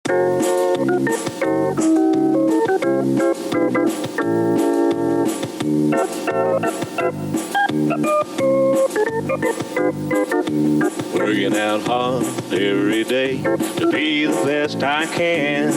Working out hard every day to be the best I can.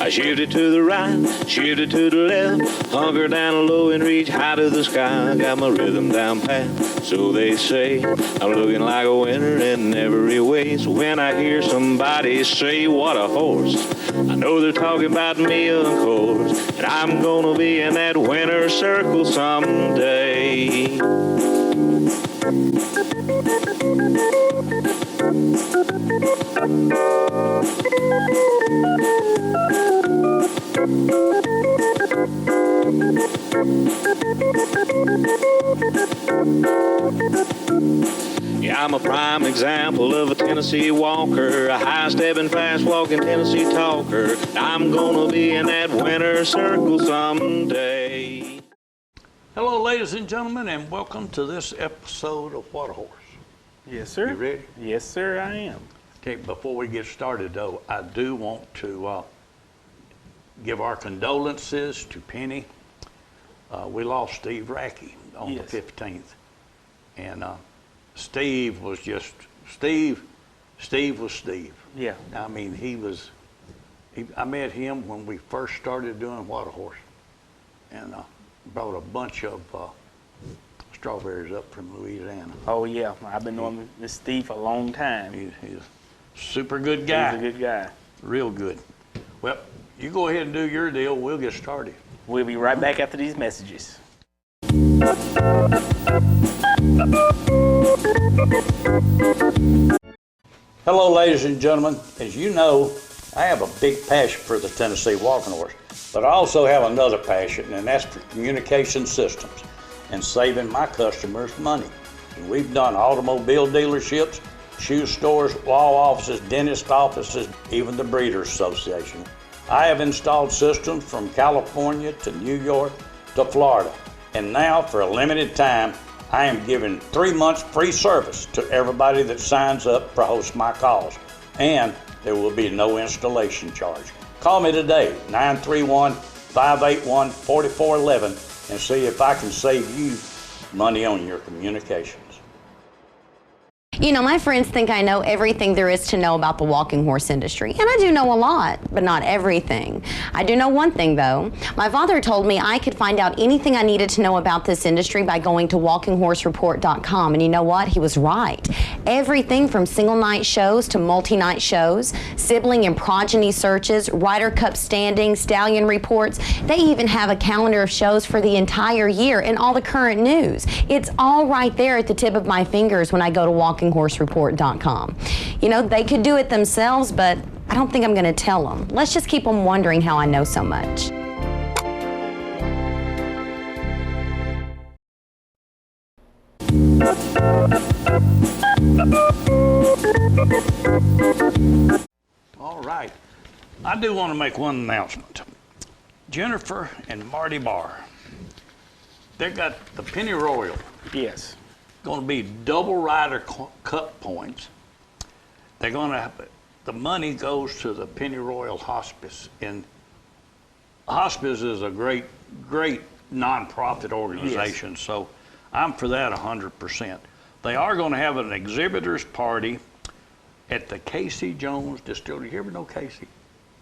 I shifted to the right, shifted to the left, hunker down low and reach high to the sky. Got my rhythm down pat, so they say. I'm looking like a winner in every way. So when I hear somebody say, what a horse, I know they're talking about me, of course. And I'm gonna be in that winner's circle someday. Yeah, I'm a prime example of a Tennessee walker, a high-stepping, fast-walking Tennessee talker. I'm gonna be in that winner's circle someday. Hello, ladies and gentlemen, and welcome to this episode of What a Horse. Yes, sir. You ready? Yes, sir, I am. Okay, before we get started, though, I do want to give our condolences to Penny. We lost Steve Rackey on the 15th, and Steve was just Steve. Steve was Steve. Yeah. I mean, I met him when we first started doing What a Horse, and brought a bunch of strawberries up from Louisiana. Oh, yeah. I've been knowing this Steve for a long time. He's a super good guy. He's a good guy. Real good. Well, you go ahead and do your deal. We'll get started. We'll be right back after these messages. Hello, ladies and gentlemen. As you know, I have a big passion for the Tennessee walking horse, but I also have another passion, and that's for communication systems and saving my customers money. And we've done automobile dealerships, shoe stores, law offices, dentist offices, even the Breeders Association. I have installed systems from California to New York to Florida. And now, for a limited time, I am giving 3 months free service to everybody that signs up for Host My Calls. And there will be no installation charge. Call me today, 931-581-4411, and see if I can save you money on your communications. You know, my friends think I know everything there is to know about the walking horse industry, and I do know a lot, but not everything. I do know one thing, though. My father told me I could find out anything I needed to know about this industry by going to walkinghorsereport.com, and you know what? He was right. Everything from single night shows to multi-night shows, sibling and progeny searches, Ryder Cup standings, stallion reports. They even have a calendar of shows for the entire year and all the current news. It's all right there at the tip of my fingers when I go to walkinghorsereport.com. You know, they could do it themselves, but I don't think I'm going to tell them. Let's just keep them wondering how I know so much. All right. I do want to make one announcement. Jennifer and Marty Barr, they got the Penny Royal. Yes. Going to be double Ryder Cup points. They're going to have, the money goes to the Penny Royal Hospice, and hospice is a great nonprofit organization. Yes. So I'm for that 100%. They are going to have an exhibitors party at the Casey Jones Distillery. You ever know Casey?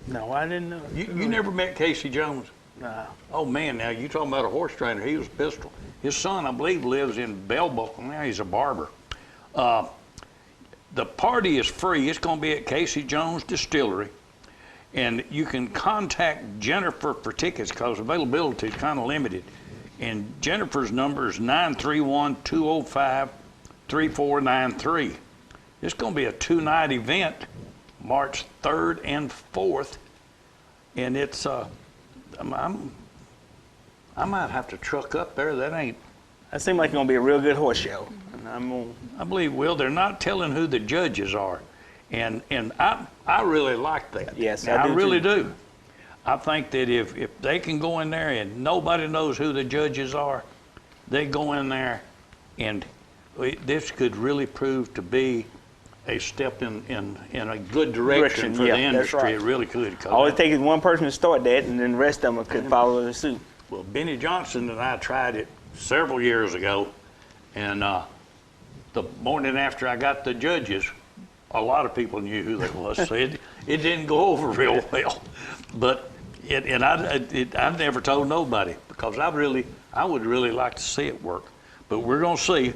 No, I didn't know. You never met Casey Jones? No. Oh man, now you talking about a horse trainer. He was a pistol. His son, I believe, lives in Bell Buckle. Now he's a barber. The party is free. It's going to be at Casey Jones Distillery. And you can contact Jennifer for tickets because availability is kind of limited. And Jennifer's number is 931-205-3493. It's going to be a 2-night event, March 3rd and 4th. And it's, I might have to truck up there. That seems like it's going to be a real good horse show. And I believe, Will, they're not telling who the judges are. And I really like that. Yes, now, I do really too. do. I think that if they can go in there and nobody knows who the judges are, they go in there and this could really prove to be a step in a good direction for yeah, the that's industry. right. It really could. 'Cause All it takes is one person to start that, and then the rest of them could follow the suit. Well, Benny Johnson and I tried it several years ago, and the morning after I got the judges, a lot of people knew who they was. So it didn't go over real well, but I never told nobody because I would really like to see it work. But we're gonna see.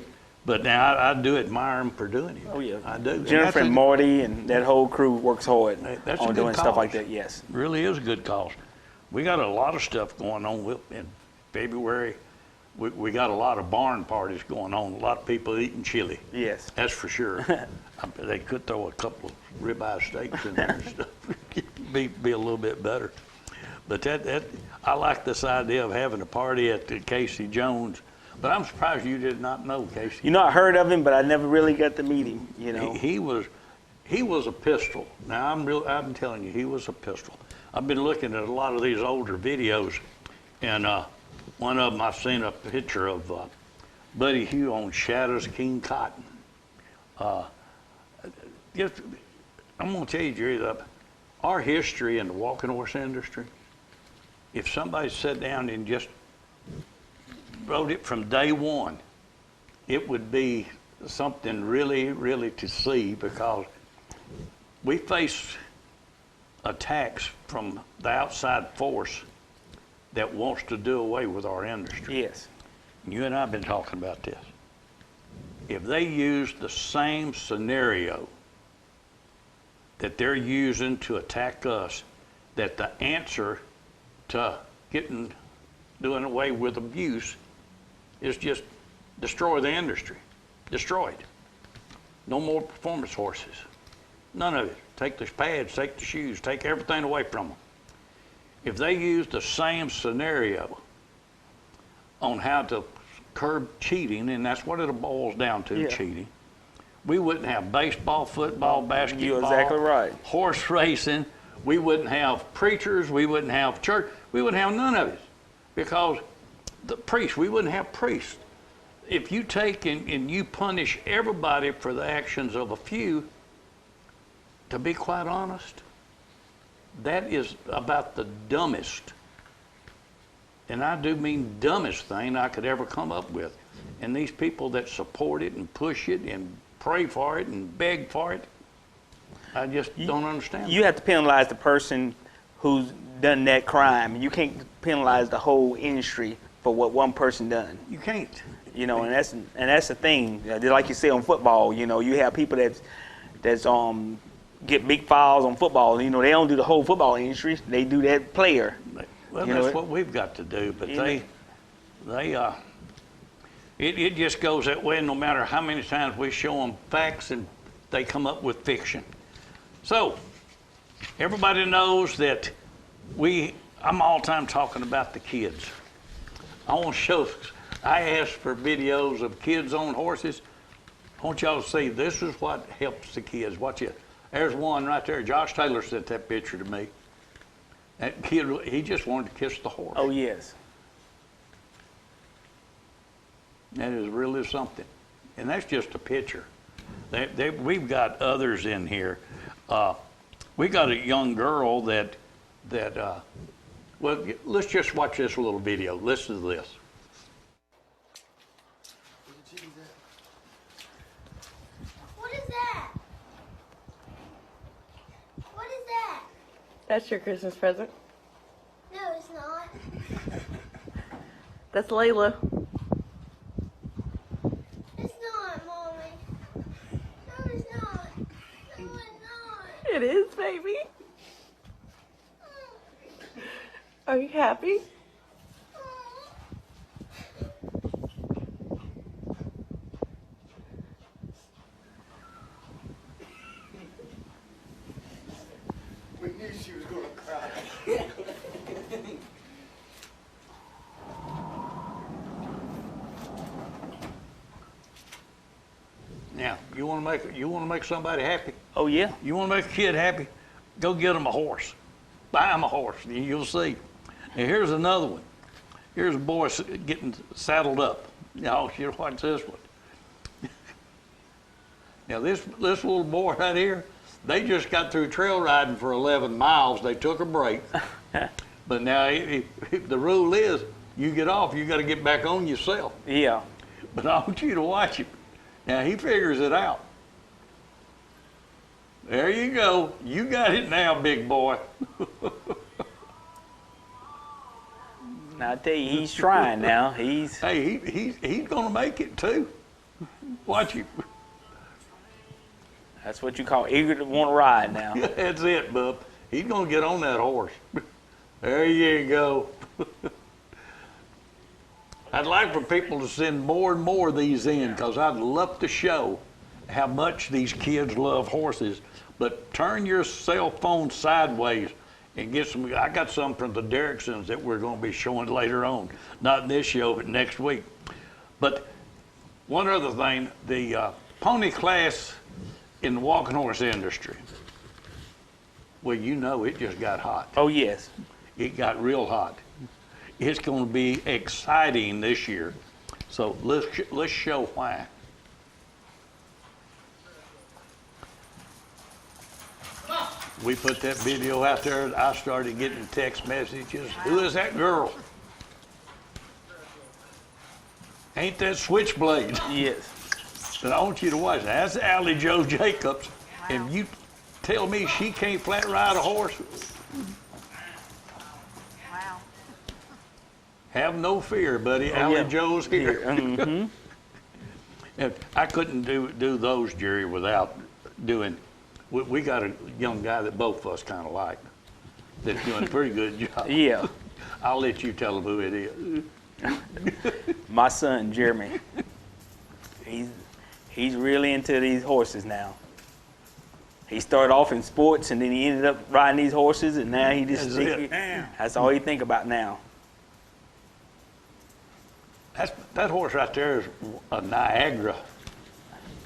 But now I do admire him for doing it. Oh yeah, I do. Jennifer and Marty and that whole crew works hard That's a on good doing stuff like cause. that. Yes. Really is a good cause. We got a lot of stuff going on in February. We got a lot of barn parties going on. A lot of people eating chili. Yes. That's for sure. They could throw a couple of ribeye steaks in there and stuff. be a little bit better. But that I like this idea of having a party at the Casey Jones. But I'm surprised you did not know Casey. You know, I heard of him, but I never really got to meet him. You know. He was a pistol. Now I'm telling you, he was a pistol. I've been looking at a lot of these older videos, and one of them I seen a picture of Buddy Hugh on Shadow's King Cotton. I'm gonna tell you, Jerry, our history in the walking horse industry. If somebody sat down and just wrote it from day one, it would be something really, really to see because we face attacks from the outside force that wants to do away with our industry. Yes. You and I have been talking about this. If they use the same scenario that they're using to attack us, that the answer to doing away with abuse is just destroy the industry. Destroy it. No more performance horses. None of it. Take the pads, take the shoes, take everything away from them. If they use the same scenario on how to curb cheating, and that's what it boils down to, Yeah. cheating, we wouldn't have baseball, football, basketball, You're exactly right. horse racing. We wouldn't have preachers. We wouldn't have church. We wouldn't have none of it because the priests, we wouldn't have priests. If you take and you punish everybody for the actions of a few, to be quite honest, that is about the dumbest, and I do mean dumbest thing I could ever come up with. And these people that support it and push it and pray for it and beg for it, I just don't understand. You have to penalize the person who's done that crime. You can't penalize the whole industry for what one person done. You can't. You know, and that's the thing. Just like you say on football, you know, you have people that's get big fouls on football. You know, they don't do the whole football industry. They do that player. Well, You that's know, what we've got to do. But You it just goes that way. No matter how many times we show them facts, and they come up with fiction. So everybody knows that I'm all the time talking about the kids. I want to show. I asked for videos of kids on horses. I want y'all to see this is what helps the kids. Watch it. There's one right there. Josh Taylor sent that picture to me. That kid, he just wanted to kiss the horse. Oh yes. That is really something. And that's just a picture. We've got others in here. We got a young girl that well, let's just watch this little video. Listen to this. What is that? What is that? That's your Christmas present. No, it's not. That's Layla. It's not, Mommy. No, it's not. No, it's not. It is, baby. Are you happy? We knew she was going to cry. Now, you want to make somebody happy? Oh yeah. You want to make a kid happy? Go get them a horse. Buy them a horse. You'll see. Now, here's another one. Here's a boy getting saddled up. Now, you watch this one. Now this little boy right here, they just got through trail riding for 11 miles. They took a break. But now the rule is, you get off, you got to get back on yourself. Yeah. But I want you to watch him. Now he figures it out. There you go. You got it now, big boy. Now I tell you, he's trying now. Hey, he's gonna make it too. Watch him. That's what you call eager to want to ride now. That's it, bub. He's gonna get on that horse. There you go. I'd like for people to send more and more of these in, because I'd love to show how much these kids love horses. But turn your cell phone sideways and get some. I got some from the Derricksons that we're going to be showing later on. Not in this show, but next week. But one other thing, the pony class in the walking horse industry, well, you know, it just got hot. Oh, yes. It got real hot. It's going to be exciting this year. So let's show why. We put that video out there, and I started getting text messages. Who is that girl? Ain't that Switchblade? Yes. But I want you to watch. That's Allie Joe Jacobs. And you tell me she can't flat ride a horse? Wow. Have no fear, buddy. Oh, Allie yeah. Joe's here. Mm-hmm. And I couldn't do those, Jerry, without doing. We got a young guy that both of us kind of like, that's doing a pretty good job. Yeah. I'll let you tell him who it is. My son, Jeremy. He's really into these horses now. He started off in sports, and then he ended up riding these horses, and now he just that's all he think about now. That horse right there is a Niagara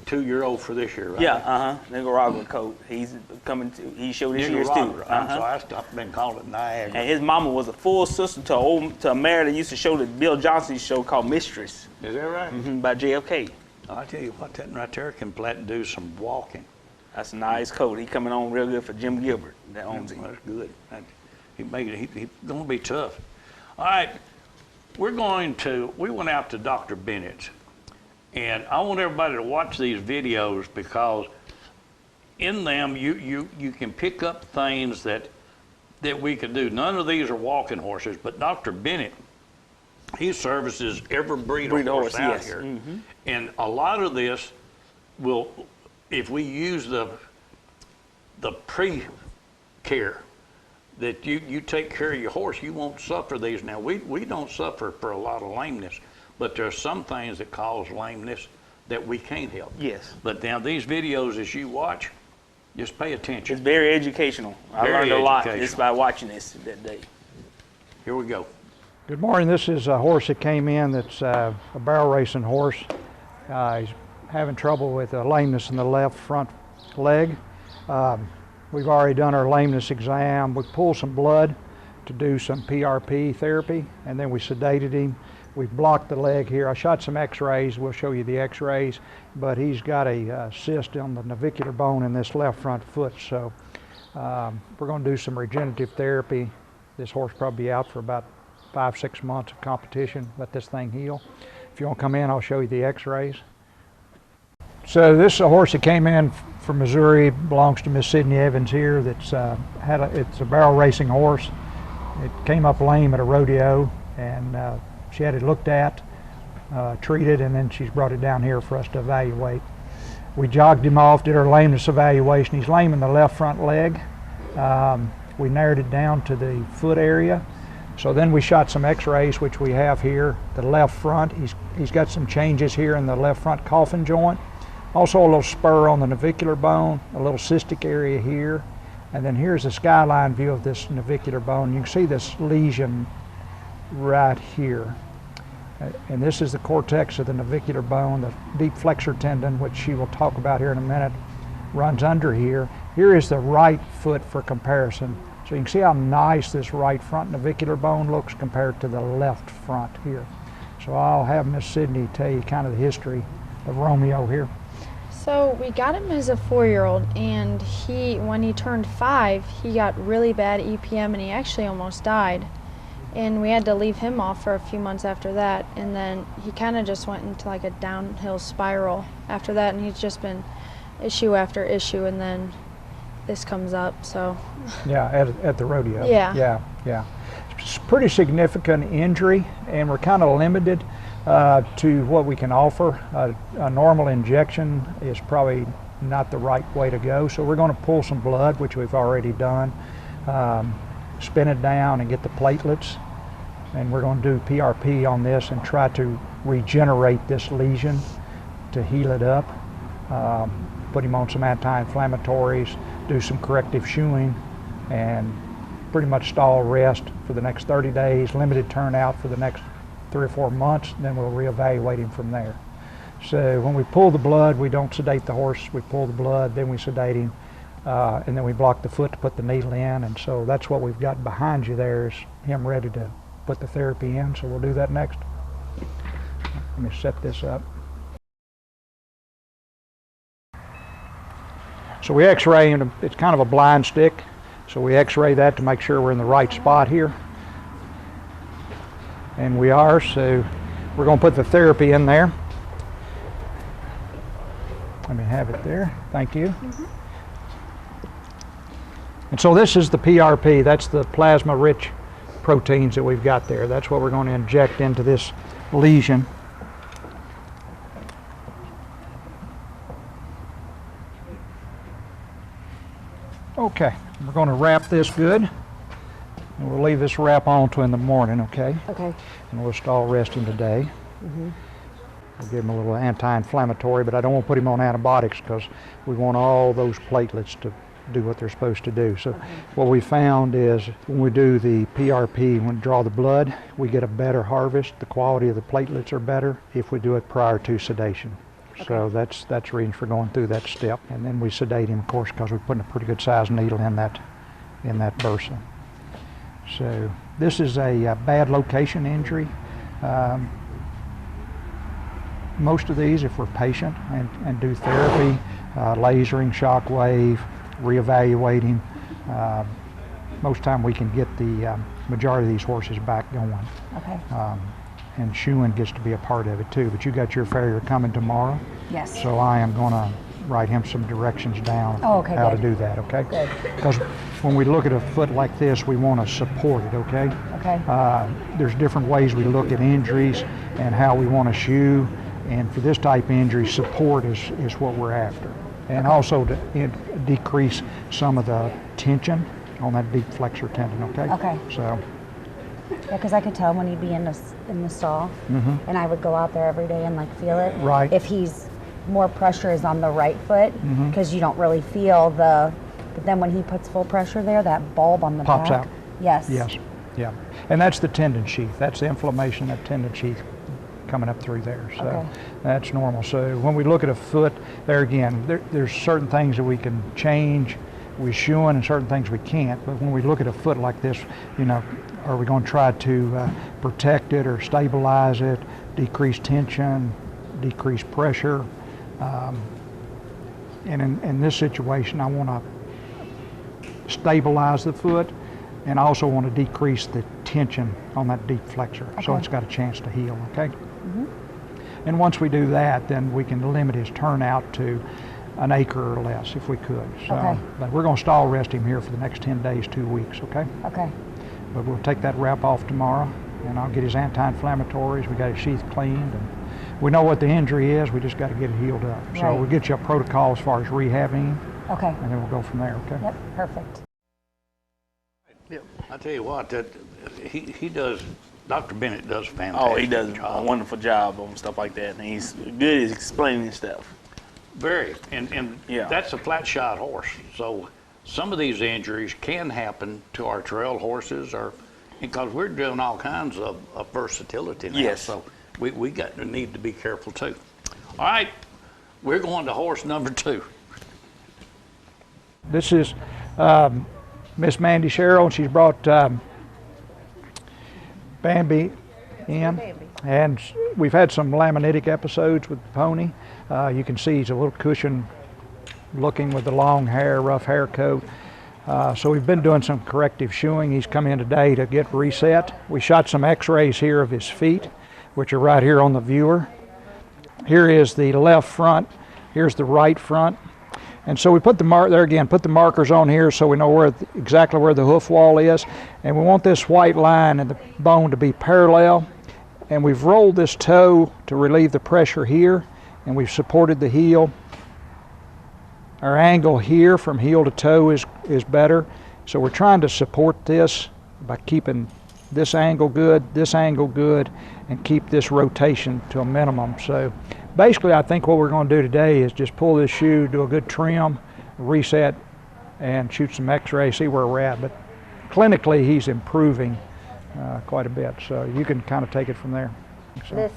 2-year-old for this year, right? Yeah, Nicaragua coat. He's coming to. He showed this year's too. I'm sorry, I've been calling it Niagara. And his mama was a full sister to a mare that used to show the Bill Johnson show called Mistress. Is that right? By JFK. I tell you what, that right there can flat do some walking. That's a nice coat. He coming on real good for Jim Gilbert that owns him. That's good. He's going to be tough. All right, we went out to Dr. Bennett's, and I want everybody to watch these videos, because in them you can pick up things that we can do. None of these are walking horses, but Dr. Bennett, he services every breed of horse out here. Mm-hmm. And a lot of this will, if we use the pre-care, that you take care of your horse, you won't suffer these. Now, we don't suffer for a lot of lameness, but there's some things that cause lameness that we can't help. Yes. But now these videos, as you watch, just pay attention. It's very educational. I learned a lot just by watching this that day. Here we go. Good morning. This is a horse that came in that's a barrel racing horse. He's having trouble with a lameness in the left front leg. We've already done our lameness exam. We pulled some blood to do some PRP therapy, and then we sedated him. We've blocked the leg here. I shot some x-rays. We'll show you the x-rays, but he's got a cyst on the navicular bone in this left front foot, so we're going to do some regenerative therapy. This horse will probably be out for about 5-6 months of competition. Let this thing heal. If you want to come in, I'll show you the x-rays. So this is a horse that came in from Missouri, belongs to Miss Sydney Evans here. That's it's a barrel racing horse. It came up lame at a rodeo, and she had it looked at, treated, and then she's brought it down here for us to evaluate. We jogged him off, did our lameness evaluation. He's lame in the left front leg. We narrowed it down to the foot area. So then we shot some x-rays, which we have here. The left front, he's got some changes here in the left front coffin joint. Also a little spur on the navicular bone, a little cystic area here. And then here's a skyline view of this navicular bone. You can see this lesion right here. And this is the cortex of the navicular bone. The deep flexor tendon, which she will talk about here in a minute, runs under here. Here is the right foot for comparison. So you can see how nice this right front navicular bone looks compared to the left front here. So I'll have Miss Sydney tell you kind of the history of Romeo here. So we got him as a 4-year-old, and when he turned 5, he got really bad EPM, and he actually almost died. And we had to leave him off for a few months after that, and then he kind of just went into like a downhill spiral after that, and he's just been issue after issue, and then this comes up. So Yeah, at the rodeo. Yeah. Yeah. It's a pretty significant injury, and we're kind of limited to what we can offer. A normal injection is probably not the right way to go, so we're going to pull some blood, which we've already done, spin it down and get the platelets, and we're going to do PRP on this and try to regenerate this lesion to heal it up, put him on some anti-inflammatories, do some corrective shoeing, and pretty much stall rest for the next 30 days, limited turnout for the next 3 or 4 months, then we'll reevaluate him from there. So when we pull the blood, we don't sedate the horse, we pull the blood, then we sedate him, and then we block the foot to put the needle in, and so that's what we've got behind you there is him ready to put the therapy in, so we'll do that next. Let me set this up. So we x-ray, and it's kind of a blind stick, so we x-ray that to make sure we're in the right spot here. And we are, so we're going to put the therapy in there. Let me have it there. Thank you. And so this is the PRP. That's the plasma-rich proteins that we've got there. That's what we're going to inject into this lesion. Okay, we're going to wrap this good. And we'll leave this wrap on to in the morning, okay? Okay. And we'll stall rest him today. We'll give him a little anti-inflammatory, but I don't want to put him on antibiotics because we want all those platelets to do what they're supposed to do. So what we found is when we do the PRP, when we draw the blood, we get a better harvest. The quality of the platelets are better if we do it prior to sedation. So that's the reason for going through that step. And then we sedate him, of course, because we're putting a pretty good sized needle in that bursa. So this is a bad location injury. Most of these, if we're patient and do therapy, lasering, shock wave, reevaluating, most time we can get the majority of these horses back going. Okay. And shoeing gets to be a part of it too. But you got your farrier coming tomorrow. Yes. So I am going to write him some directions down Oh, okay, how good. to do that, okay? Good. Because when we look at a foot like this, we want to support it, okay? Okay. There's different ways we look at injuries and how we want to shoe. And for this type of injury, support is what we're after. And also to decrease some of the tension on that deep flexor tendon, okay? Okay. So, Yeah, because I could tell when he'd be in the stall, and I would go out there every day and like feel it. Right. If he's more pressure is on the right foot, because you don't really feel the. But then when he puts full pressure there, that bulb on the Pops back. out. Yes. yes, yeah. And that's the tendon sheath. That's the inflammation, that tendon sheath coming up through there. So Okay. that's normal. So when we look at a foot, there again, there's certain things that we can change with shoeing and certain things we can't. But when we look at a foot like this, you know, are we going to try to protect it or stabilize it, decrease tension, decrease pressure? And in this situation, I want to stabilize the foot, and I also want to decrease the tension on that deep flexor, so it's got a chance to heal, okay? And once we do that, then we can limit his turnout to an acre or less if we could. So, Okay. but we're going to stall rest him here for the next 10 days, 2 weeks, okay? Okay. But we'll take that wrap off tomorrow, and I'll get his anti-inflammatories. We got his sheath cleaned, and we know what the injury is. We just got to get it healed up. So Right. we'll get you a protocol as far as rehabbing, Okay. and then we'll go from there, okay? Yep. Perfect. Yeah, I tell you what, that he does. Dr. Bennett does a fantastic Oh, he does a job. wonderful job on stuff like that, and he's good at explaining stuff. Very, and Yeah. that's a flat shot horse. So some of these injuries can happen to our trail horses, or because we're doing all kinds of versatility now. Yes. So we need to be careful too. All right, we're going to horse number 2. This is Miss Mandy Sherrill. She's brought Bambi in. And we've had some laminitic episodes with the pony. You can see he's a little cushion looking with the long hair, rough hair coat. So we've been doing some corrective shoeing. He's come in today to get reset. We shot some x-rays here of his feet, which are right here on the viewer. Here is the left front, here's the right front. And so we put the put the markers on here so we know exactly where the hoof wall is. And we want this white line and the bone to be parallel. And we've rolled this toe to relieve the pressure here, and we've supported the heel. Our angle here from heel to toe is better. So we're trying to support this by keeping this angle good, and keep this rotation to a minimum. So basically I think what we're going to do today is just pull this shoe, do a good trim, reset, and shoot some x-rays, see where we're at. But clinically he's improving quite a bit, so you can kind of take it from there. So. This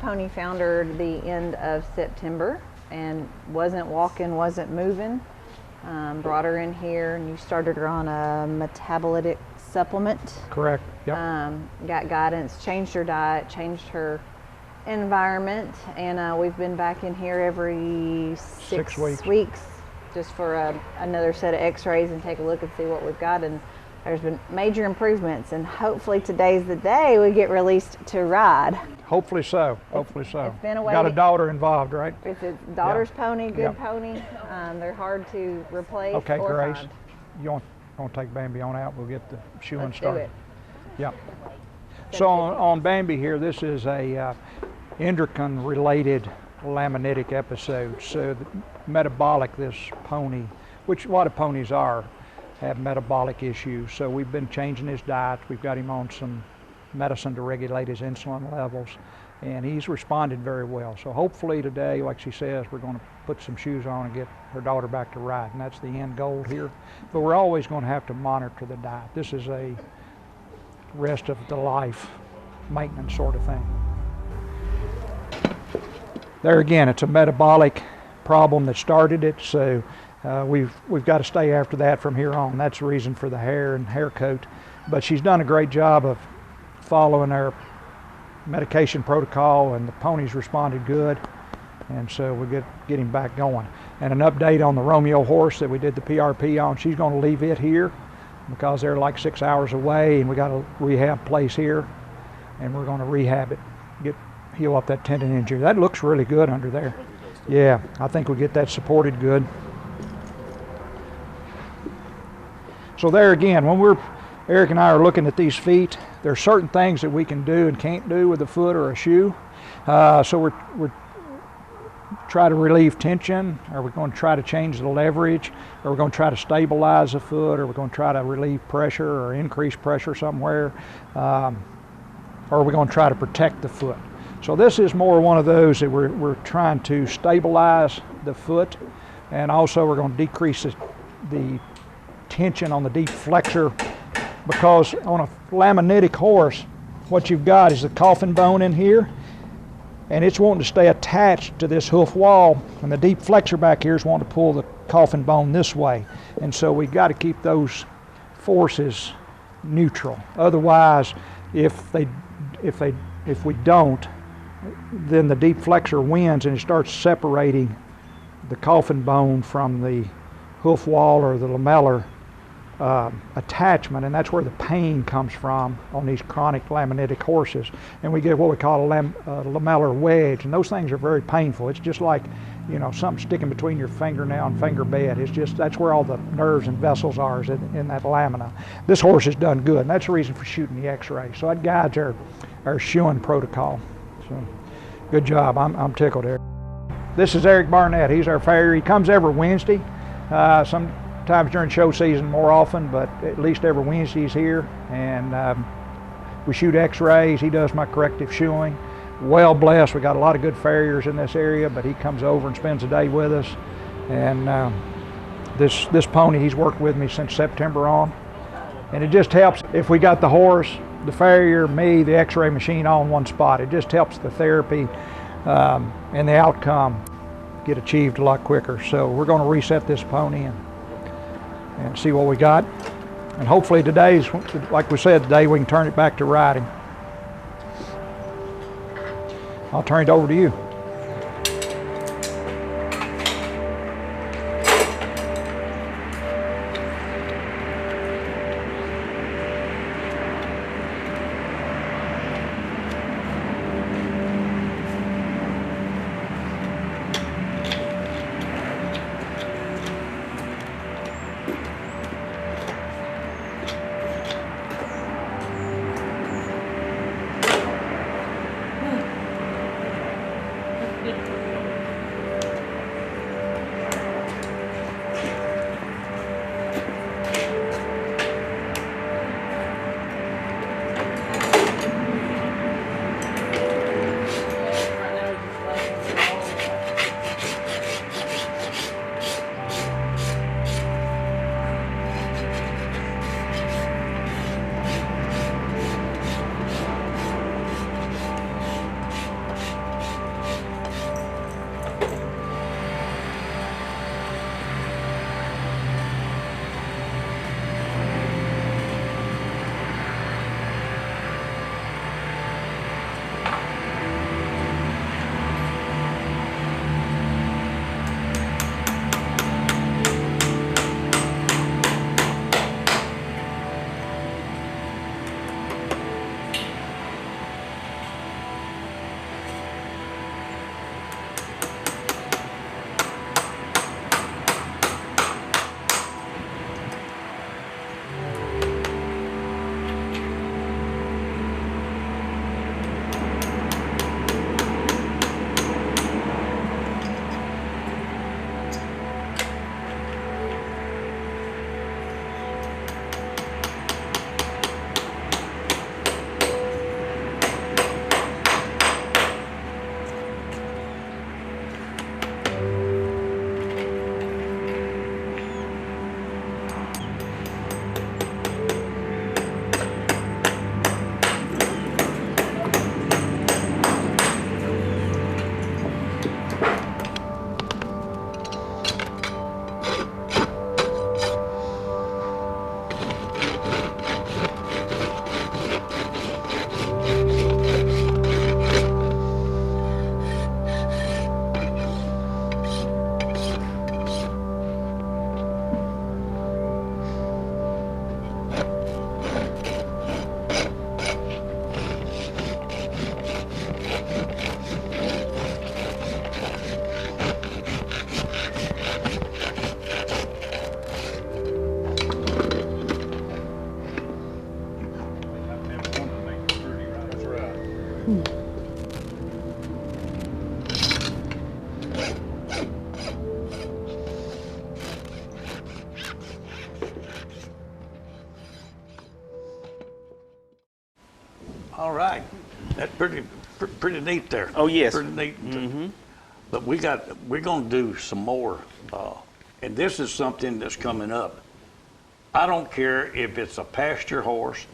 pony foundered the end of September and wasn't walking, wasn't moving. Brought her in here and you started her on a metabolitic supplement. Correct, yep. Got guidance, changed her diet, changed her environment, and we've been back in here every six weeks just for another set of x-rays and take a look and see what we've got. And there's been major improvements, and hopefully today's the day we get released to ride. Hopefully so, hopefully so. It's been a way. Got a daughter involved, right? It's a daughter's pony, good pony. They're hard to replace. Okay, or Grace, find. you want to take Bambi on out? We'll get the shoeing Let's started. do it. Yeah. So on Bambi here, this is a endocrine-related laminitic episode. So the metabolic, this pony, which a lot of ponies are, have metabolic issues. So we've been changing his diet. We've got him on some medicine to regulate his insulin levels, and he's responded very well. So hopefully today, like she says, we're going to put some shoes on and get her daughter back to ride, and that's the end goal here. But we're always going to have to monitor the diet. This is a rest of the life maintenance sort of thing. There again, it's a metabolic problem that started it, so we've got to stay after that from here on. That's the reason for the hair and hair coat. But she's done a great job of following our medication protocol, and the pony's responded good, and so we get him back going. And an update on the Romeo horse that we did the PRP on. She's going to leave it here because they're like 6 hours away, and we got a rehab place here, and we're going to rehab it, heal up that tendon injury. That looks really good under there. Yeah, I think we'll get that supported good. So there again, when Eric and I are looking at these feet, there are certain things that we can do and can't do with a foot or a shoe. So we're try to relieve tension, or we're going to try to change the leverage, or we're going to try to stabilize the foot, or we're going to try to relieve pressure or increase pressure somewhere, or we're going to try to protect the foot. So this is more one of those that we're trying to stabilize the foot, and also we're going to decrease the tension on the deep flexor, because on a laminitic horse, what you've got is the coffin bone in here, and it's wanting to stay attached to this hoof wall, and the deep flexor back here is wanting to pull the coffin bone this way. And so we've got to keep those forces neutral. Otherwise, if we don't, then the deep flexor wins and it starts separating the coffin bone from the hoof wall or the lamellar attachment, and that's where the pain comes from on these chronic laminitic horses. And we get what we call a lamellar wedge, and those things are very painful. It's just like, you know, something sticking between your fingernail and finger bed. It's just, that's where all the nerves and vessels are, is in that lamina. This horse has done good, and that's the reason for shooting the x-ray. So that guides our shoeing protocol. So good job. I'm tickled, Eric. This is Eric Barnett. He's our farrier. He comes every Wednesday. Sometimes during show season more often, but at least every Wednesday he's here, and we shoot x-rays. He does my corrective shoeing. Well blessed, we got a lot of good farriers in this area, but he comes over and spends a day with us. And this pony, he's worked with me since September on, and it just helps if we got the horse, the farrier, me, the x-ray machine all in one spot. It just helps the therapy and the outcome get achieved a lot quicker. So we're going to reset this pony and see what we got. And hopefully today's, like we said, today we can turn it back to riding. I'll turn it over to you. All right, that's pretty neat there. Oh yes. Pretty neat. Mm-hmm. But we're going to do some more, and this is something that's coming up. I don't care if it's a pasture horse,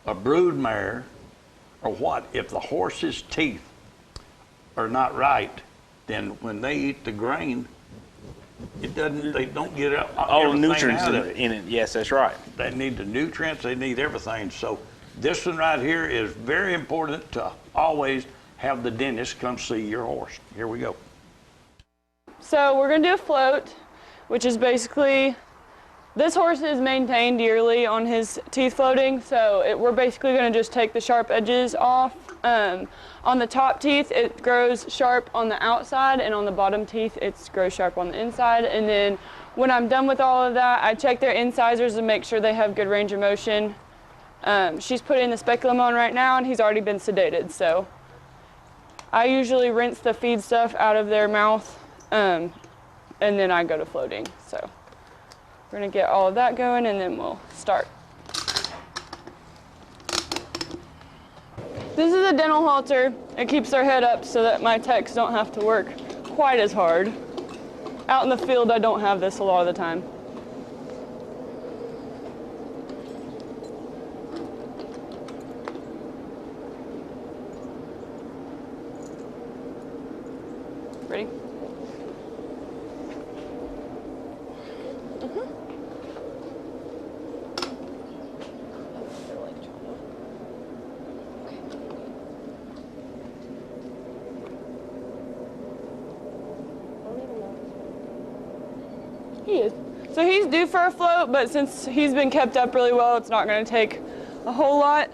a brood mare, or what. If the horse's teeth are not right, then when they eat the grain, it doesn't. They don't get all the nutrients out of it. in it. Yes, that's right. They need the nutrients. They need everything. So this one right here is very important to always have the dentist come see your horse. Here we go. So we're going to do a float, which is basically, this horse is maintained yearly on his teeth floating, so we're basically going to just take the sharp edges off. On the top teeth, it grows sharp on the outside, and on the bottom teeth, it grows sharp on the inside. And then when I'm done with all of that, I check their incisors and make sure they have good range of motion. She's putting the speculum on right now, and he's already been sedated, so I usually rinse the feed stuff out of their mouth, and then I go to floating. So we're going to get all of that going, and then we'll start. This is a dental halter. It keeps their head up so that my techs don't have to work quite as hard. Out in the field, I don't have this a lot of the time. Ready? So he's due for a float, but since he's been kept up really well, it's not going to take a whole lot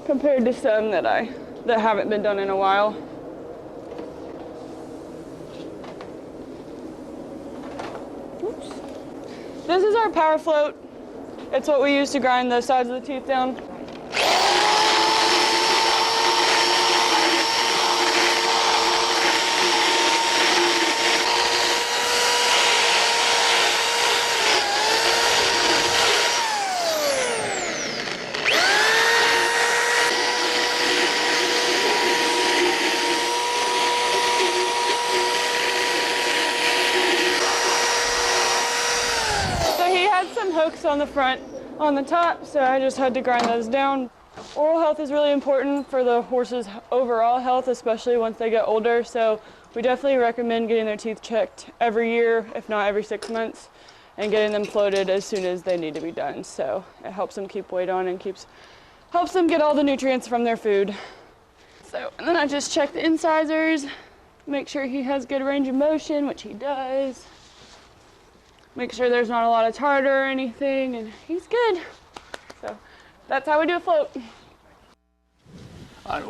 compared to some that haven't been done in a while. Oops. This is our power float. It's what we use to grind the sides of the teeth down. Hooks on the front, on the top, so I just had to grind those down. Oral health is really important for the horse's overall health, especially once they get older, so we definitely recommend getting their teeth checked every year, if not every 6 months, and getting them floated as soon as they need to be done. So it helps them keep weight on and helps them get all the nutrients from their food. So, and then I just check the incisors, make sure he has good range of motion, which he does. Make sure there's not a lot of tartar or anything, and he's good. So that's how we do a float. And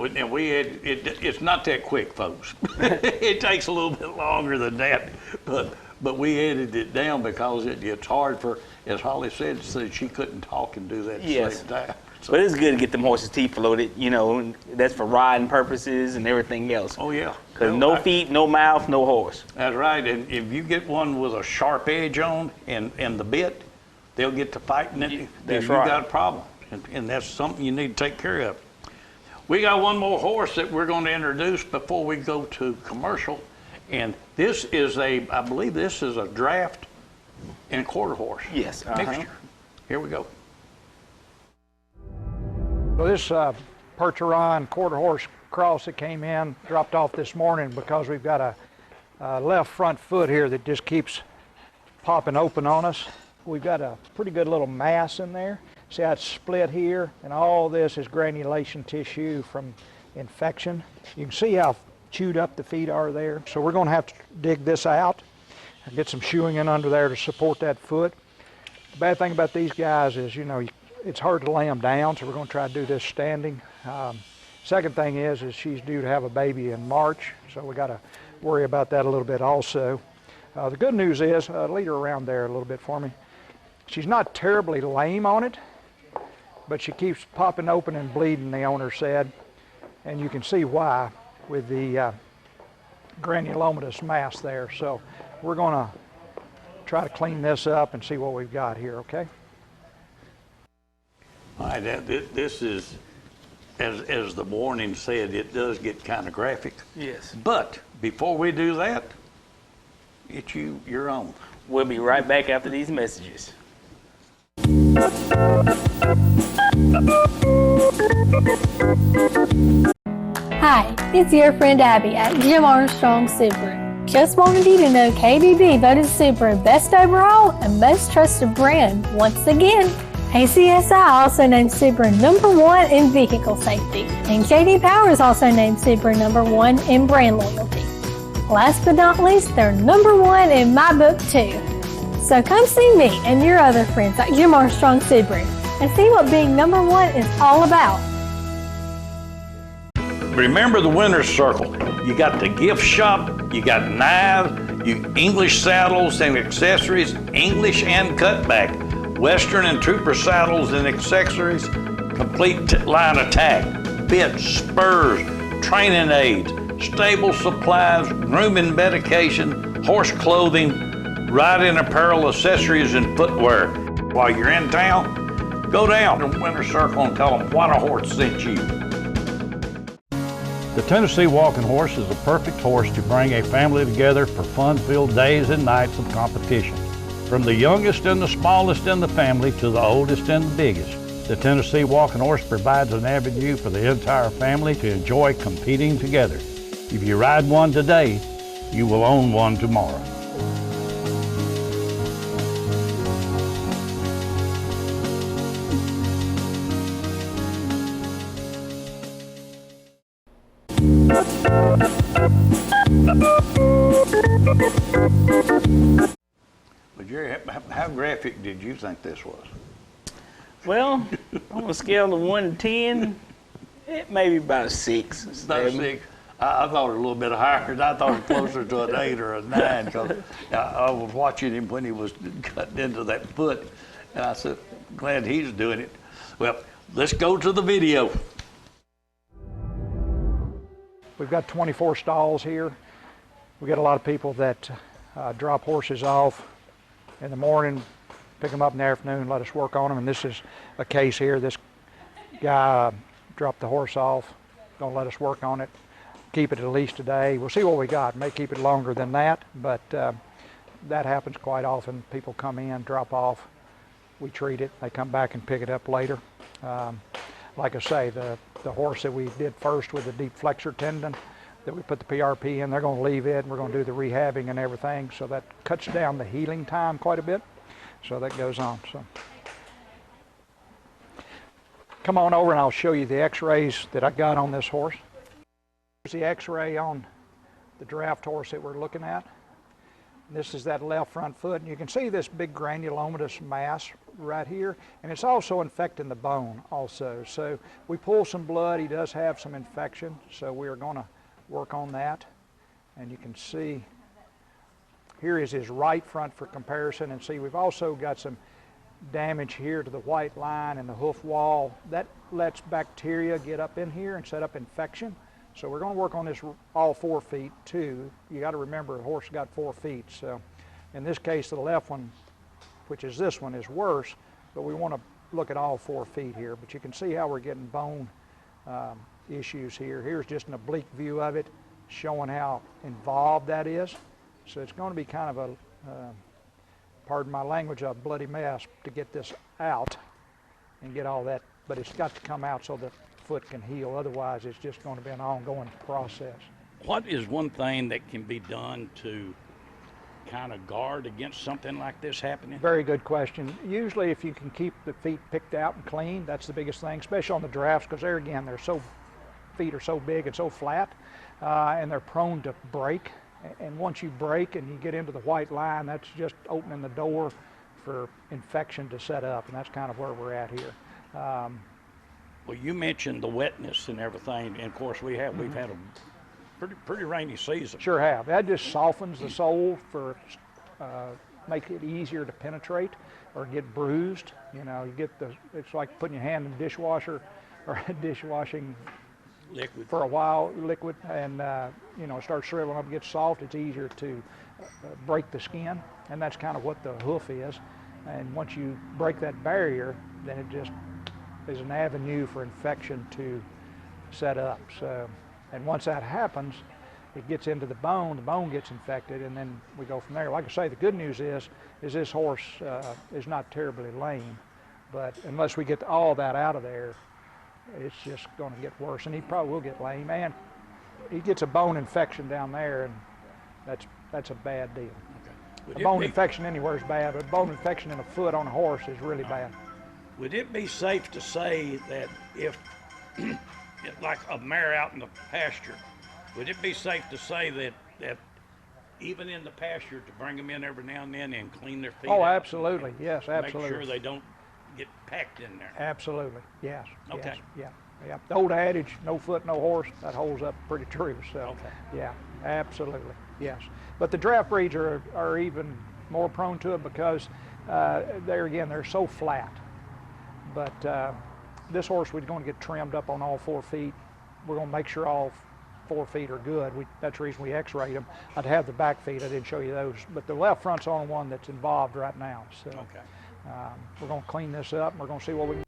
it's not that quick, folks. It takes a little bit longer than that, but we edited it down because it's hard for, as Holly said, so she couldn't talk and do that at the same time. So. But it's good to get them horses' teeth floated, you know, and that's for riding purposes and everything else. Oh, yeah. Because no feet, no mouth, no horse. That's right. And if you get one with a sharp edge on and the bit, they'll get to fighting it. That's you right. got a problem. And that's something you need to take care of. We got one more horse that we're going to introduce before we go to commercial. And this is I believe this is a draft and quarter horse. Yes. Mixture. Here we go. So this Percheron quarter horse cross that came in, dropped off this morning because we've got a left front foot here that just keeps popping open on us. We've got a pretty good little mass in there. See how it's split here, and all this is granulation tissue from infection. You can see how chewed up the feet are there. So we're going to have to dig this out and get some shoeing in under there to support that foot. The bad thing about these guys is, you know, it's hard to lay them down, so we're going to try to do this standing. Second thing is she's due to have a baby in March, so we got to worry about that a little bit also. The good news is, lead her around there a little bit for me. She's not terribly lame on it, but she keeps popping open and bleeding, the owner said, and you can see why with the granulomatous mass there. So we're going to try to clean this up and see what we've got here, okay? All right, this is, as the warning said, it does get kind of graphic. Yes. But before we do that, it's your own. We'll be right back after these messages. Hi, it's your friend Abby at Jim Armstrong Subaru. Just wanted you to know KBB voted Subaru Best Overall and Most Trusted Brand once again. ACSI also named Subaru #1 in vehicle safety, and J.D. Power also named Subaru #1 in brand loyalty. Last but not least, they're #1 in my book too. So come see me and your other friends at Jim Armstrong Subaru and see what being #1 is all about. Remember the winner's circle. You got the gift shop, you got knives, English saddles and accessories, English and cutback, Western and Trooper saddles and accessories, complete line attack, bits, spurs, training aids, stable supplies, grooming medication, horse clothing, riding apparel, accessories, and footwear. While you're in town, go down to Winter Circle and tell them what a horse sent you. The Tennessee Walking Horse is the perfect horse to bring a family together for fun-filled days and nights of competition. From the youngest and the smallest in the family to the oldest and the biggest, the Tennessee Walking Horse provides an avenue for the entire family to enjoy competing together. If you ride one today, you will own one tomorrow. Would Jerry, how graphic did you think this was? Well, on a scale of 1 to 10, it may be about a 6. About a 6. I thought it a little bit higher. I thought it closer to an 8 or a 9 because I was watching him when he was cutting into that foot, and I said, glad he's doing it. Well, let's go to the video. We've got 24 stalls here. We get a lot of people that drop horses off in the morning, pick them up in the afternoon, let us work on them. And this is a case here. This guy dropped the horse off, don't let us work on it. Keep it at least a day. We'll see what we got. May keep it longer than that, but that happens quite often. People come in, drop off, we treat it, they come back and pick it up later. Like I say, the horse that we did first with the deep flexor tendon, that we put the PRP in, they're going to leave it, and we're going to do the rehabbing and everything, so that cuts down the healing time quite a bit. So that goes on. So come on over and I'll show you the x-rays that I got on this horse. Here's the x-ray on the draft horse that we're looking at. This is that left front foot, and you can see this big granulomatous mass right here, and it's also infecting the bone also. So we pull some blood. He does have some infection, so we are going to work on that. And you can see here is his right front for comparison, and see we've also got some damage here to the white line and the hoof wall. That lets bacteria get up in here and set up infection. So we're going to work on this all 4 feet too. You got to remember the horse got 4 feet. So in this case, the left one, which is this one, is worse, but we want to look at all 4 feet here. But you can see how we're getting bone issues here. Here's just an oblique view of it, showing how involved that is. So it's going to be kind of a, pardon my language, a bloody mess to get this out and get all that, but it's got to come out so the foot can heal. Otherwise, it's just going to be an ongoing process. What is one thing that can be done to kind of guard against something like this happening? Very good question. Usually if you can keep the feet picked out and clean, that's the biggest thing, especially on the drafts, because there again, feet are so big and so flat, and they're prone to break. And once you break and you get into the white line, that's just opening the door for infection to set up, and that's kind of where we're at here. Well, you mentioned the wetness and everything, and of course we've had a pretty rainy season. Sure have. That just softens the sole for make it easier to penetrate or get bruised. You know, you get it's like putting your hand in the dishwasher or dishwashing liquid for a while, liquid, and you know, it starts shriveling up, it gets soft. It's easier to break the skin, and that's kind of what the hoof is. And once you break that barrier, then it just is an avenue for infection to set up. So, and once that happens, it gets into the bone gets infected, and then we go from there. Like I say, the good news is this horse is not terribly lame, but unless we get all that out of there, it's just going to get worse, and he probably will get lame, and he gets a bone infection down there, and that's a bad deal. Okay. A bone infection anywhere is bad, but a bone infection in a foot on a horse is really bad. Would it be safe to say that if, like a mare out in the pasture, would it be safe to say that even in the pasture to bring them in every now and then and clean their feet? Oh, absolutely, yes, absolutely. Make sure they don't get packed in there. Absolutely, yes. Okay. Yes, yeah. The old adage, no foot, no horse, that holds up pretty true. So, okay. Yeah, absolutely, yes. But the draft breeds are even more prone to it because they're so flat. But this horse, we're going to get trimmed up on all 4 feet. We're going to make sure all 4 feet are good. That's the reason we x-rayed them. I'd have the back feet. I didn't show you those. But the left front's the only one that's involved right now. So we're going to clean this up, and we're going to see what we can.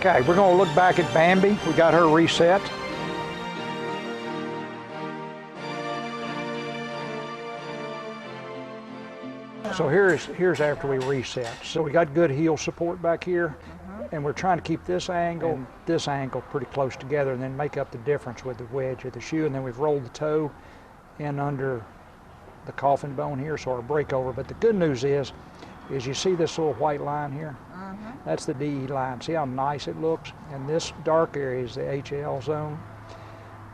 Okay, we're going to look back at Bambi. We got her reset. So here's after we reset. So we got good heel support back here, and we're trying to keep this angle and this angle pretty close together, and then make up the difference with the wedge of the shoe. And then we've rolled the toe in under the coffin bone here, so our breakover. But the good news is you see this little white line here? That's the DE line. See how nice it looks? And this dark area is the HL zone,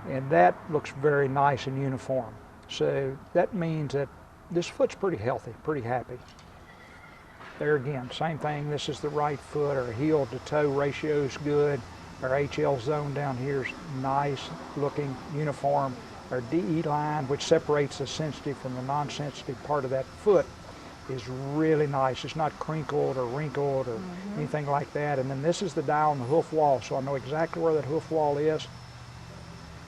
and that looks very nice and uniform. So that means that this foot's pretty healthy, pretty happy. There again, same thing. This is the right foot. Our heel to toe ratio is good. Our HL zone down here is nice looking, uniform. Our DE line, which separates the sensitive from the non-sensitive part of that foot, is really nice. It's not crinkled or wrinkled or anything like that. And then this is the dial on the hoof wall, so I know exactly where that hoof wall is.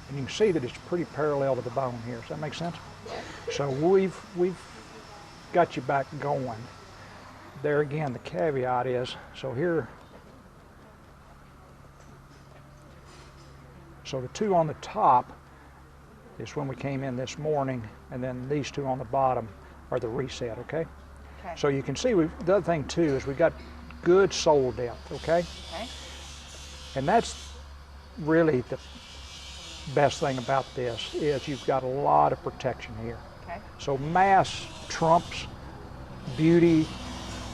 And you can see that it's pretty parallel to the bone here. Does that make sense? So we've got you back going. There again, the caveat is, so here, so the two on the top is when we came in this morning, and then these two on the bottom are the reset, okay? So you can see, the other thing too is we got good sole depth, okay? And that's really the best thing about this, is you've got a lot of protection here. So mass trumps beauty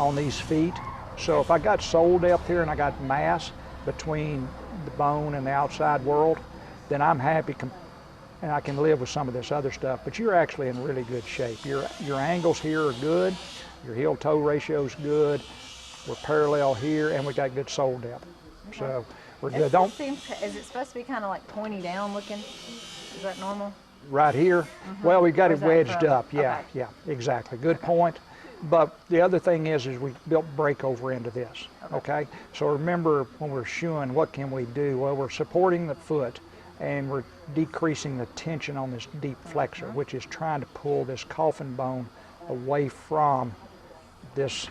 on these feet. So if I got sole depth here and I got mass between the bone and the outside world, then I'm happy and I can live with some of this other stuff. But you're actually in really good shape. Your angles here are good. Your heel toe ratio is good. We're parallel here, and we got good sole depth. So we're good. Is it supposed to be kind of like pointy down looking? Is that normal? Right here? Well, we got it wedged up. Yeah, yeah, exactly. Good point. But the other thing is we built breakover into this, okay? So remember, when we're shoeing, what can we do? Well, we're supporting the foot, and we're decreasing the tension on this deep flexor, which is trying to pull this coffin bone away from this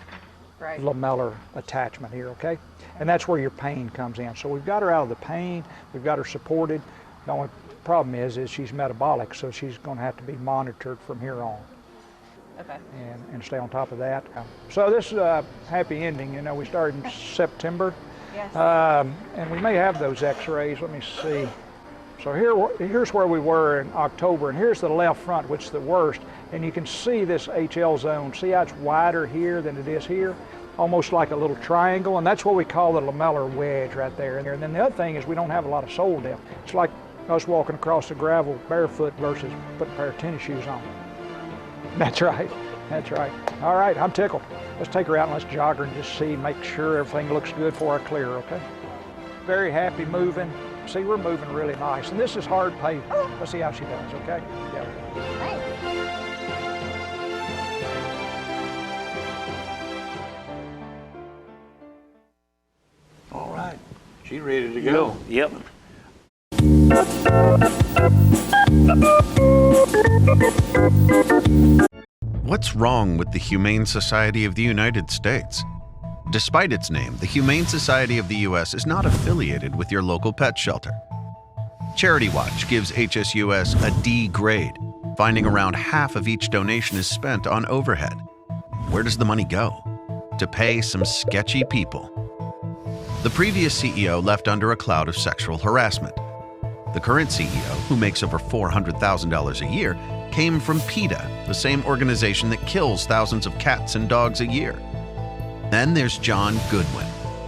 lamellar attachment here, okay? And that's where your pain comes in. So we've got her out of the pain, we've got her supported. The only problem is she's metabolic, so she's going to have to be monitored from here on. And stay on top of that. So this is a happy ending. You know, we started in September, and we may have those x-rays. Let me see. So here's where we were in October, and here's the left front, which is the worst. And you can see this HL zone. See how it's wider here than it is here? Almost like a little triangle, and that's what we call the lamellar wedge right there. And then the other thing is we don't have a lot of sole depth. It's like us walking across the gravel barefoot versus putting a pair of tennis shoes on. That's right, that's right. All right, I'm tickled. Let's take her out and let's jog her and just see, make sure everything looks good for I clear, okay? Very happy moving. See, we're moving really nice. And this is hard pavement. Let's see how she does, okay? Yeah. All right, she's ready to go. Yep. What's wrong with the Humane Society of the United States? Despite its name, the Humane Society of the U.S. is not affiliated with your local pet shelter. Charity Watch gives HSUS a D grade, finding around half of each donation is spent on overhead. Where does the money go? To pay some sketchy people. The previous CEO left under a cloud of sexual harassment. The current CEO, who makes over $400,000 a year, came from PETA, the same organization that kills thousands of cats and dogs a year. Then there's John Goodwin.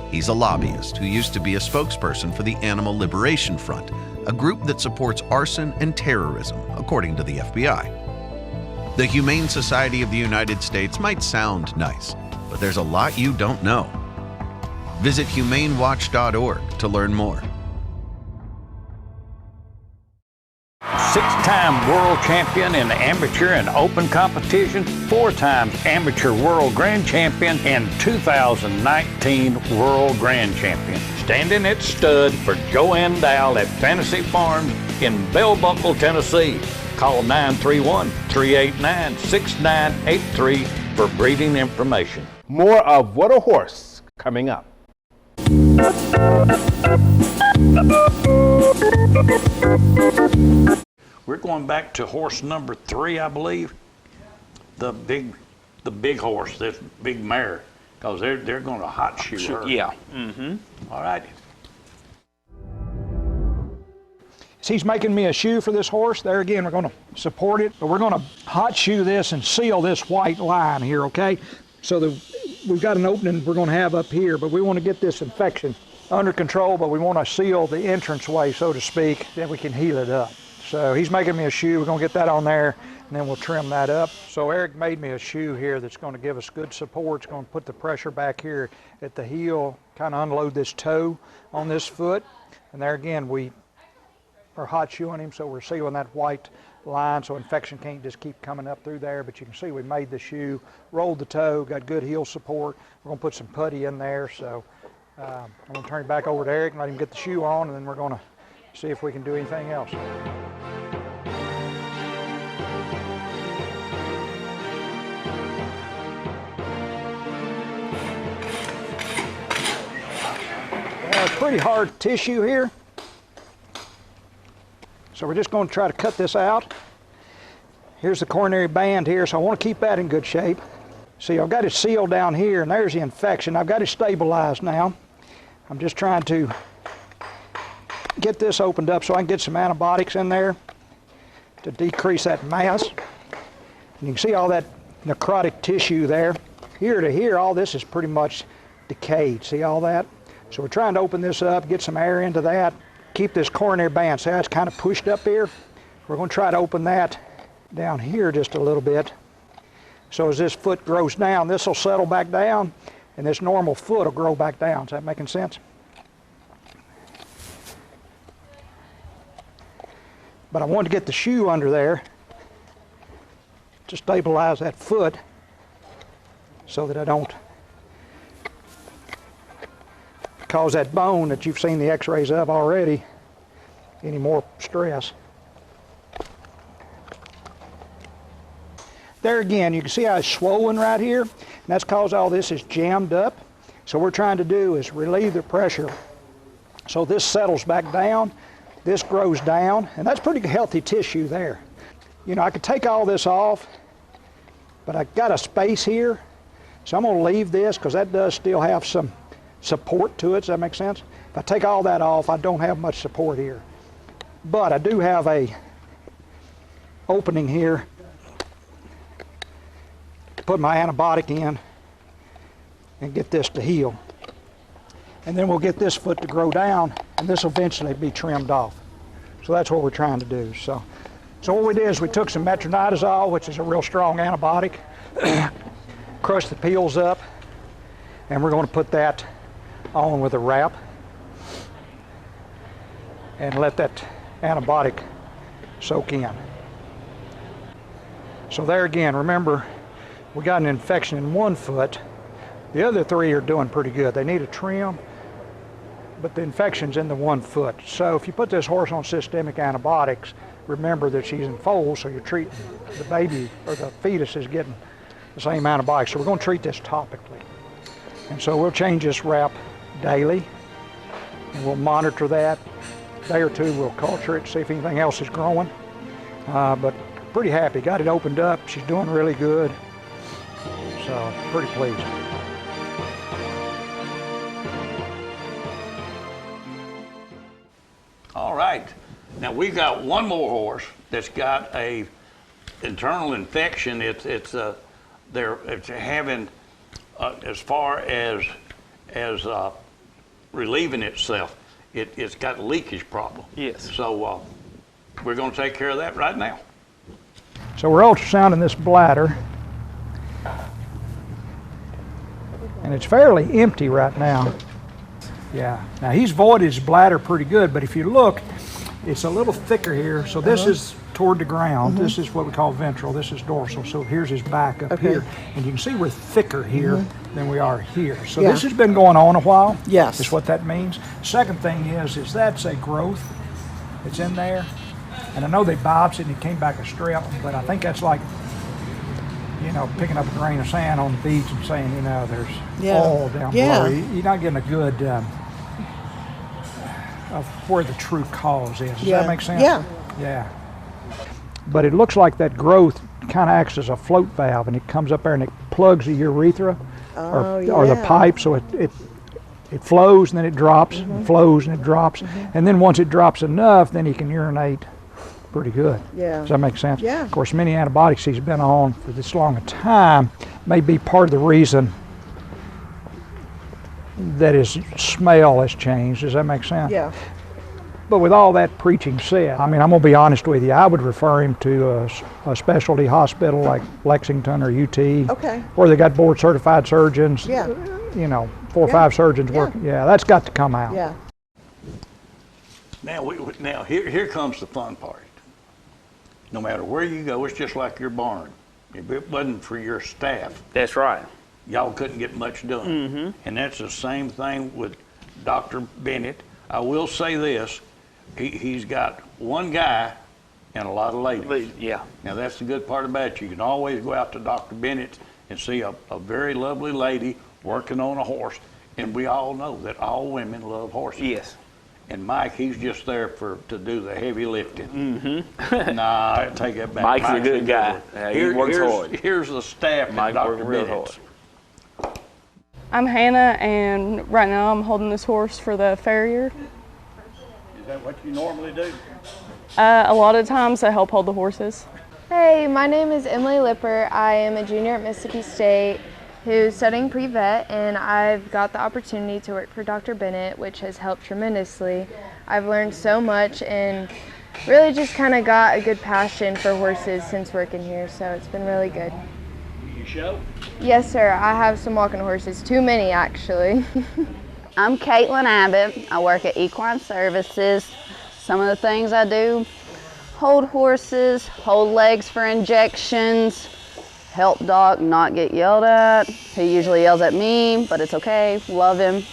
He's a lobbyist who used to be a spokesperson for the Animal Liberation Front, a group that supports arson and terrorism, according to the FBI. The Humane Society of the United States might sound nice, but there's a lot you don't know. Visit humanewatch.org to learn more. Six-time world champion in the amateur and open competition, 4 times amateur world grand champion, and 2019 world grand champion. Standing at stud for Joanne Dowell at Fantasy Farms in Bell Buckle, Tennessee. Call 931-389-6983 for breeding information. More of What a Horse coming up. We're going back to horse number 3, I believe. The big horse, this big mare, because they're going to hot shoe her. Yeah. Mm-hmm. All right. So he's making me a shoe for this horse. There again, we're going to support it, but we're going to hot shoe this and seal this white line here, okay? So we've got an opening we're going to have up here, but we want to get this infection under control, but we want to seal the entranceway, so to speak, that we can heal it up. So he's making me a shoe. We're going to get that on there, and then we'll trim that up. So Eric made me a shoe here that's going to give us good support. It's going to put the pressure back here at the heel, kind of unload this toe on this foot. And there again, we are hot shoeing him, so we're sealing that white line so infection can't just keep coming up through there. But you can see we made the shoe, rolled the toe, got good heel support. We're going to put some putty in there. So I'm going to turn it back over to Eric and let him get the shoe on, and then we're going to see if we can do anything else. Pretty hard tissue here. So we're just going to try to cut this out. Here's the coronary band here, so I want to keep that in good shape. See, I've got it sealed down here, and there's the infection. I've got it stabilized now. I'm just trying to get this opened up so I can get some antibiotics in there to decrease that mass. And you can see all that necrotic tissue there. Here to here, all this is pretty much decayed. See all that? So we're trying to open this up, get some air into that, keep this coronary band. See how it's kind of pushed up here? We're going to try to open that down here just a little bit. So as this foot grows down, this will settle back down, and this normal foot will grow back down. Is that making sense? But I wanted to get the shoe under there to stabilize that foot so that I don't cause that bone that you've seen the x-rays of already any more stress. There again, you can see how it's swollen right here, and that's because all this is jammed up. So what we're trying to do is relieve the pressure so this settles back down, this grows down, and that's pretty healthy tissue there. You know, I could take all this off, but I got a space here, so I'm going to leave this because that does still have some support to it. Does that make sense? If I take all that off, I don't have much support here. But I do have a opening here to put my antibiotic in and get this to heal. And then we'll get this foot to grow down, and this will eventually be trimmed off. So that's what we're trying to do. So what we did is we took some metronidazole, which is a real strong antibiotic, crushed the peels up, and we're going to put that on with a wrap and let that antibiotic soak in. So there again, remember, we got an infection in one foot. The other 3 are doing pretty good. They need a trim, but the infection's in the one foot. So if you put this horse on systemic antibiotics, remember that she's in foals, so you're treating the baby, or the fetus is getting the same antibiotics. So we're going to treat this topically. And so we'll change this wrap daily, and we'll monitor that. A day or two we'll culture it, see if anything else is growing. But pretty happy, got it opened up. She's doing really good, so pretty pleased. All right, now we've got one more horse that's got a internal infection. It's having as far as relieving itself, it's got a leakage problem. Yes. So we're going to take care of that right now. So we're ultrasounding this bladder, and it's fairly empty right now. Yeah, now he's voided his bladder pretty good, but if you look, it's a little thicker here. So this is toward the ground. This is what we call ventral. This is dorsal. So here's his back up here. And you can see we're thicker here than we are here. So this has been going on a while. Yes. Is what that means. Second thing is that's a growth that's in there. And I know they biopsied and it came back a strep, but I think that's like, you know, picking up a grain of sand on the beach and saying, you know, there's oil down below. You're not getting a good of where the true cause is. Does Yeah. that make sense? Yeah. Yeah. But it looks like that growth kind of acts as a float valve, and it comes up there and it plugs the urethra or the pipe, so it flows and then it drops, and flows and it drops, and then once it drops enough, then he can urinate pretty good. Yeah. Does that make sense? Yeah. Of course, many antibiotics he's been on for this long a time may be part of the reason that his smell has changed. Does that make sense? Yeah. But with all that preaching said, I mean, I'm going to be honest with you, I would refer him to a specialty hospital like Lexington or UT, Okay. where they got board certified surgeons, Yeah. you know, 4 or 5 surgeons working. Yeah, that's got to come out. Yeah. Now here comes the fun part. No matter where you go, it's just like your barn. If it wasn't for your staff, That's right. y'all couldn't get much done. And that's the same thing with Dr. Bennett. I will say this, he's got one guy and a lot of ladies. Yeah. Now that's the good part about it. You can always go out to Dr. Bennett and see a very lovely lady working on a horse. And we all know that all women love horses. Yes. And Mike, he's just there to do the heavy lifting. Nah, I take that back. Mike's a good guy. Yeah, He works here's, hard. Here's the staff Mike at works Dr. real Bennett's. I'm Hannah, and right now I'm holding this horse for the farrier. Is that what you normally do? A lot of times I help hold the horses. Hey, my name is Emily Lipper. I am a junior at Mississippi State who's studying pre-vet, and I've got the opportunity to work for Dr. Bennett, which has helped tremendously. I've learned so much and really just kind of got a good passion for horses since working here, so it's been really good. You show? Yes, sir. I have some walking horses, too many actually. I'm Caitlin Abbott. I work at Equine Services. Some of the things I do: hold horses, hold legs for injections, help Doc not get yelled at. He usually yells at me, but it's okay, love him.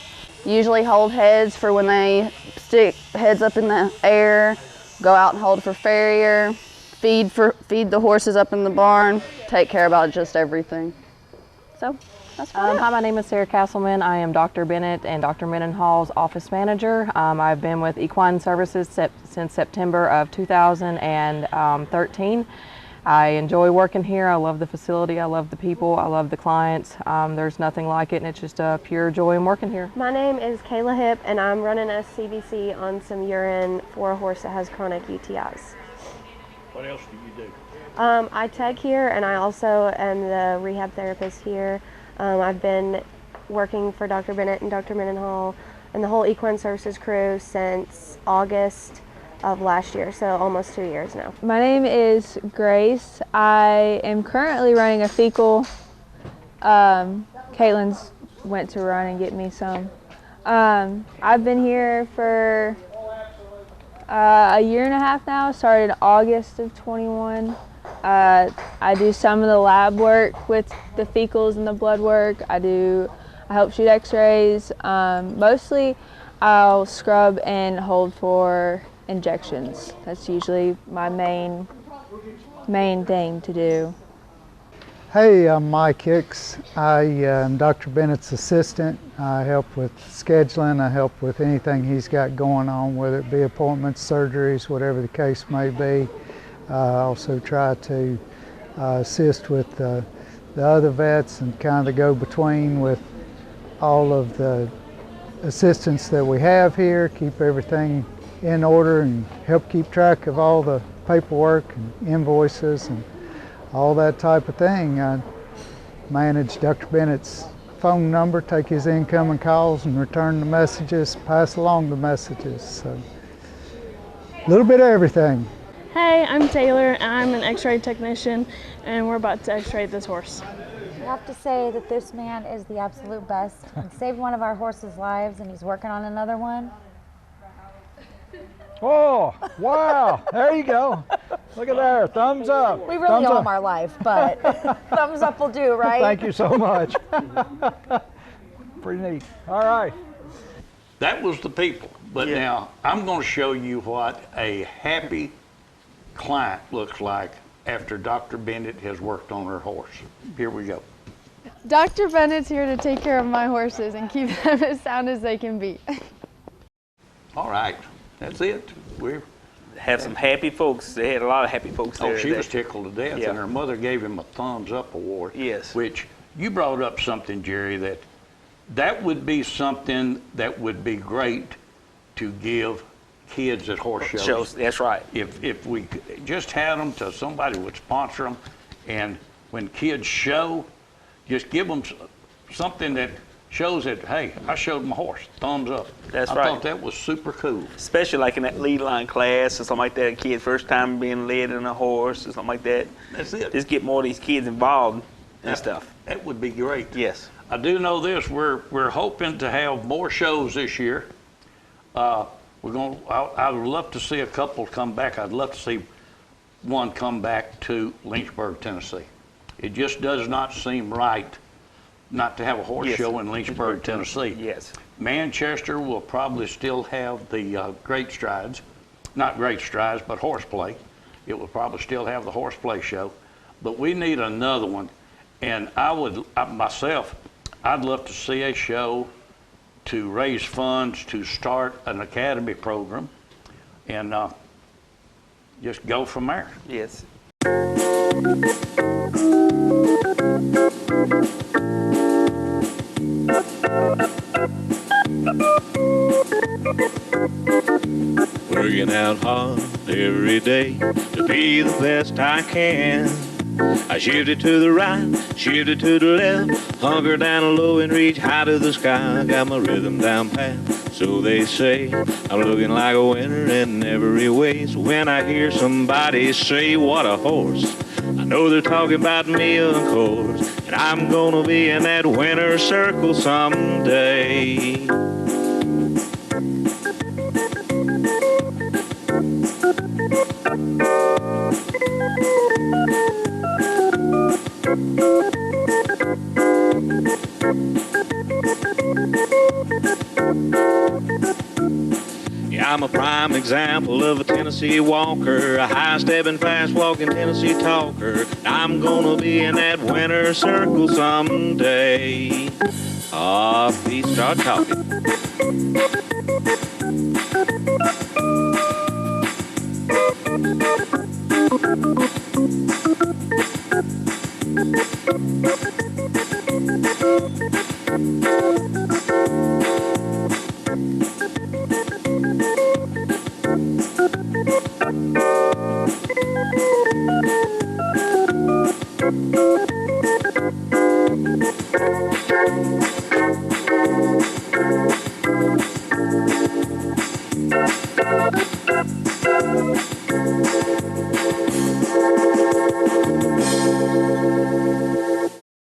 Usually hold heads for when they stick heads up in the air, go out and hold for farrier, feed the horses up in the barn, take care about just everything. So that's fine. Hi, my name is Sarah Castleman. I am Dr. Bennett and Dr. Mendenhall's office manager. I've been with Equine Services since September of 2013. I enjoy working here. I love the facility. I love the people. I love the clients. There's nothing like it, and it's just a pure joy in working here. My name is Kayla Hipp, and I'm running a CBC on some urine for a horse that has chronic UTIs. What else do you do? I tech here, and I also am the rehab therapist here. I've been working for Dr. Bennett and Dr. Mendenhall and the whole Equine Services crew since August of last year, so almost 2 years now. My name is Grace. I am currently running a fecal. Caitlin's went to run and get me some. I've been here for a year and a half now. Started in August of 21. I do some of the lab work with the fecals and the blood work. I help shoot x-rays. Mostly I'll scrub and hold for injections. That's usually my main thing to do. Hey, I'm Mike Hicks. I am Dr. Bennett's assistant. I help with scheduling. I help with anything he's got going on, whether it be appointments, surgeries, whatever the case may be. I also try to assist with the other vets and kind of go between with all of the assistants that we have here, keep everything in order and help keep track of all the paperwork and invoices and all that type of thing. I manage Dr. Bennett's phone number, take his incoming calls and return the messages, pass along the messages. So a little bit of everything. Hey, I'm Taylor, and I'm an x-ray technician, and we're about to x-ray this horse. I have to say that this man is the absolute best. He saved one of our horses' lives, and he's working on another one. Oh, wow. There you go. Look at there. Thumbs up. We really owe him our life, but thumbs up will do, right? Thank you so much. Pretty neat. All right. That was the people. But now I'm going to show you what a happy client looks like after Dr. Bennett has worked on her horse. Here we go. Dr. Bennett's here to take care of my horses and keep them as sound as they can be. All right, that's it. We're have some happy folks. They had a lot of happy folks there. Oh, she was tickled to death, Yeah. and her mother gave him a thumbs up award. Yes. Which you brought up something, Jerry, that would be something that would be great to give kids at horse shows. That's right. If we just had them to somebody would sponsor them, and when kids show, just give them something that shows that, hey, I showed my horse, thumbs up. That's I right. thought that was super cool. Especially like in that lead line class or something like that, kid first time being led in a horse or something like that. That's it. Just get more of these kids involved and stuff. That would be great. Yes. I do know this. We're hoping to have more shows this year. I'd love to see a couple come back. I'd love to see one come back to Lynchburg, Tennessee. It just does not seem right not to have a horse show in Lynchburg, Tennessee. Yes. Manchester will probably still have the Great Strides, not Great Strides, but horseplay. It will probably still have the horseplay show, but we need another one. And I'd love to see a show to raise funds to start an academy program, and just go from there. Yes. Working out hard every day to be the best I can. I shifted to the right, shifted to the left, hunker down low and reach high to the sky. Got my rhythm down pat, so they say. I'm looking like a winner in every way. So when I hear somebody say, what a horse, I know they're talking about me, of course. And I'm gonna be in that winner's circle someday. Yeah, I'm a prime example of a Tennessee walker, a high-stepping, fast-walking Tennessee talker. I'm gonna be in that winner's circle someday. Please start talking.